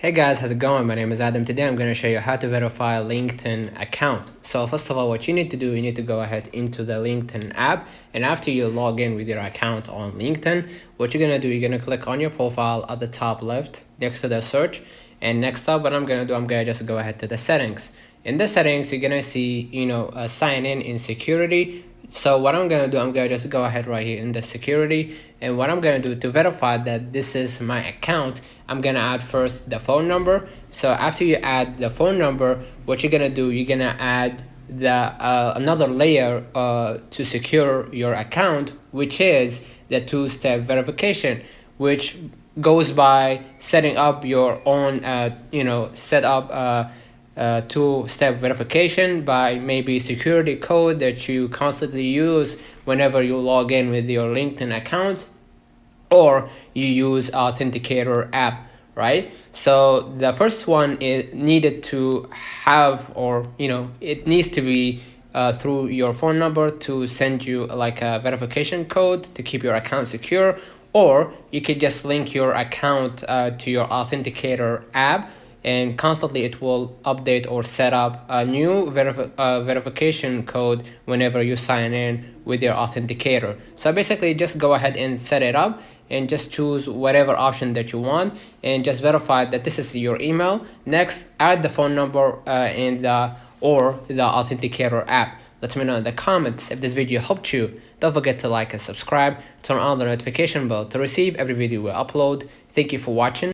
Hey guys, how's it going? My name is Adam. Today I'm going to show you how to verify a LinkedIn account. So first of all, what you need to do, you need to go ahead into the LinkedIn app, and after you log in with your account on LinkedIn, what you're going to do, you're going to click on your profile at the top left next to the search, and next up what I'm going to do, I'm going to just go ahead to the settings. In the settings, you're going to see, sign in security. So what I'm going to do, I'm going to just go ahead right here in the security, and what I'm going to do to verify that this is my account, I'm going to add first the phone number. So after you add the phone number, what you're going to do, you're going to add the another layer to secure your account, which is the two-step verification, which goes by setting up your own two-step verification by maybe security code that you constantly use whenever you log in with your LinkedIn account, or you use Authenticator app, right? So the first one is needed to have, or it needs to be through your phone number to send you like a verification code to keep your account secure, or you could just link your account to your Authenticator app, and constantly it will update or set up a new verification code whenever you sign in with your Authenticator. So basically just go ahead and set it up and just choose whatever option that you want and just verify that this is your email. Next, add the phone number or the Authenticator app. Let me know in the comments if this video helped you. Don't forget to like and subscribe, turn on the notification bell to receive every video we upload. Thank you for watching.